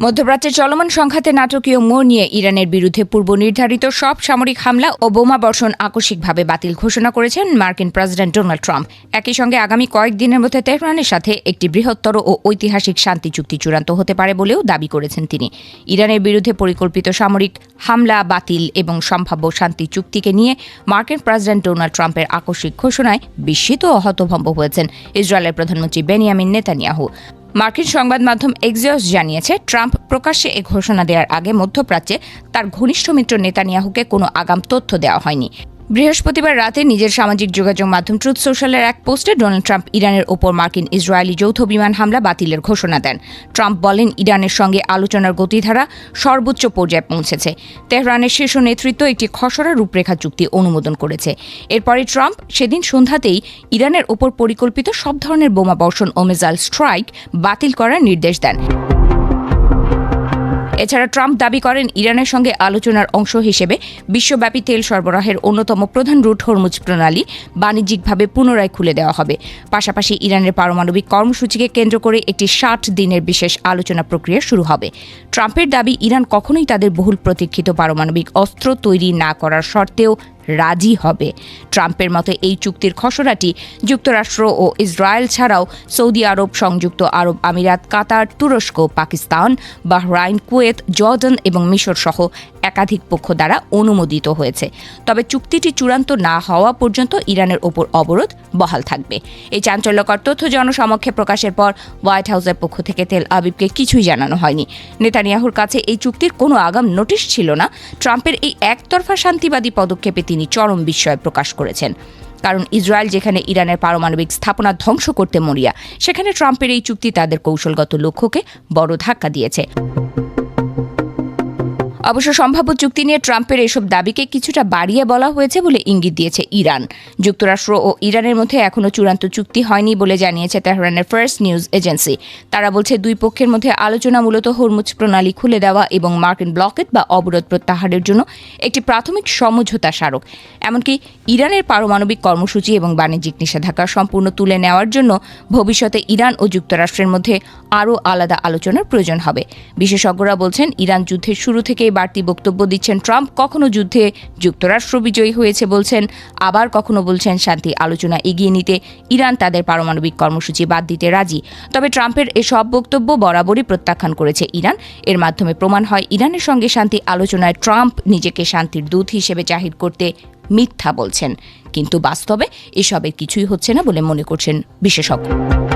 মধ্যপ্রাচ্যে চলমান সংঘাতে নাটকীয় মোড় নিয়ে ইরানের বিরুদ্ধে পূর্ব নির্ধারিত সব সামরিক হামলা ও বোমা বর্ষণ আকস্মিকভাবে বাতিল ঘোষণা করেছেন মার্কিন প্রেসিডেন্ট ডোনাল্ড ট্রাম্প। একই সঙ্গে আগামী কয়েকদিনের মধ্যে তেহরানের সাথে একটি বৃহত্তর ও ঐতিহাসিক শান্তি চুক্তি চূড়ান্ত হতে পারে বলেও দাবি করেছেন তিনি। ইরানের বিরুদ্ধে পরিকল্পিত সামরিক হামলা বাতিল এবং সম্ভাব্য শান্তি চুক্তিকে নিয়ে মার্কিন প্রেসিডেন্ট ডোনাল্ড ট্রাম্পের আকস্মিক ঘোষণায় বিস্মিত ও হতভম্ব হয়েছেন ইসরায়েলের প্রধানমন্ত্রী বেনিয়ামিন নেতানিয়াহু। মার্কিন সংবাদ মাধ্যম এক্সিওস জানিয়েছে, ট্রাম্প প্রকাশ্যে এ ঘোষণা দেওয়ার আগে মধ্যপ্রাচ্যে তার ঘনিষ্ঠ মিত্র নেতানিয়াহুকে কোনো আগাম তথ্য দেওয়া হয়নি। বৃহস্পতিবার রাতে নিজের সামাজিক যোগাযোগ মাধ্যম ট্রুথ সোশ্যালের এক পোস্টে ডোনাল্ড ট্রাম্প ইরানের ওপর মার্কিন ইসরায়েলি যৌথ বিমান হামলা বাতিলের ঘোষণা দেন। ট্রাম্প বলেন, ইরানের সঙ্গে আলোচনার গতিধারা সর্বোচ্চ পর্যায়ে পৌঁছেছে। তেহরানের শীর্ষ নেতৃত্ব একটি খসড়া রূপরেখা চুক্তি অনুমোদন করেছে। এরপরে ট্রাম্প সেদিন সন্ধ্যাতেই ইরানের ওপর পরিকল্পিত সব ধরনের বোমা বর্ষণ ও মিসাইল স্ট্রাইক বাতিল করার নির্দেশ দেন। এছাড়া ট্রাম্প দাবি করেন, ইরানের সঙ্গে আলোচনার অংশ হিসেবে বিশ্বব্যাপী তেল সরবরাহের অন্যতম প্রধান রুট হরমুজ প্রণালী বাণিজ্যিকভাবে পুনরায় খুলে দেওয়া হবে। পাশাপাশি ইরানের পারমাণবিক কর্মসূচিকে কেন্দ্র করে একটি 60 দিনের বিশেষ আলোচনা প্রক্রিয়া শুরু হবে। ট্রাম্পের দাবি, ইরান কখনোই তাদের বহুল প্রতীক্ষিত পারমাণবিক অস্ত্র তৈরি না করার শর্তেও রাজি হবে। ট্রাম্পের মতে এই চুক্তির খসড়াটি যুক্তরাষ্ট্র ও ইসরায়েল ছাড়াও সৌদি আরব, সংযুক্ত আরব আমিরাত, কাতার, তুরস্ক, পাকিস্তান, বাহরাইন, কুয়েত, জর্ডান এবং মিশর সহ একাধিক পক্ষ দ্বারা অনুমোদিত হয়েছে। তবে চুক্তিটি চূড়ান্ত না হওয়া পর্যন্ত ইরানের ওপর অবরোধ বহাল থাকবে। এই চাঞ্চল্যকর তথ্য জনসমক্ষে প্রকাশের পর হোয়াইট হাউসের পক্ষ থেকে তেল আবিবকে কিছুই জানানো হয়নি। নেতানিয়াহুর কাছে এই চুক্তির কোনো আগাম নোটিশ ছিল না। ট্রাম্পের এই একতরফা শান্তিবাদী পদক্ষেপে তিনি চরম বিস্ময় প্রকাশ করেছেন। কারণ ইসরায়েল যেখানে ইরানের পারমাণবিক স্থাপনা ধ্বংস করতে মরিয়া, সেখানে ট্রাম্পের এই চুক্তি তাদের কৌশলগত লক্ষ্যকে বড় ধাক্কা দিয়েছে। অবশ্য সম্ভাব্য চুক্তি নিয়ে ট্রাম্পের এসব দাবিকে কিছুটা বাড়িয়ে বলা হয়েছে বলে ইঙ্গিত দিয়েছে ইরান। যুক্তরাষ্ট্র ও ইরানের মধ্যে এখনও চূড়ান্ত চুক্তি হয়নি বলে জানিয়েছে তেহরানের ফার্স্ট নিউজ এজেন্সি। তারা বলছে, দুই পক্ষের মধ্যে আলোচনা মূলত হরমুজ প্রণালী খুলে দেওয়া এবং মার্কিন ব্লকেট বা অবরোধ প্রত্যাহারের জন্য একটি প্রাথমিক সমঝোতা স্মারক। এমনকি ইরানের পারমাণবিক কর্মসূচি এবং বাণিজ্যিক নিষেধাজ্ঞা সম্পূর্ণ তুলে নেওয়ার জন্য ভবিষ্যতে ইরান ও যুক্তরাষ্ট্রের মধ্যে আরও আলাদা আলোচনার প্রয়োজন হবে। বিশেষজ্ঞরা বলছেন, ইরান যুদ্ধের শুরু থেকে বাড়তি বক্তব্য দিচ্ছেন ট্রাম্প। কখনো যুদ্ধে যুক্তরাষ্ট্র বিজয়ী হয়েছে বলছেন, আবার কখনো বলছেন শান্তি আলোচনা এগিয়ে নিতে ইরান তাদের পারমাণবিক কর্মসূচি বাদ দিতে রাজি। তবে ট্রাম্পের এসব বক্তব্য বরাবরই প্রত্যাখ্যান করেছে ইরান। এর মাধ্যমে প্রমাণ হয়, ইরানের সঙ্গে শান্তি আলোচনায় ট্রাম্প নিজেকে শান্তির দূত হিসেবে জাহির করতে মিথ্যা বলছেন। কিন্তু বাস্তবে এসবের কিছুই হচ্ছে না বলে মনে করছেন বিশেষজ্ঞ।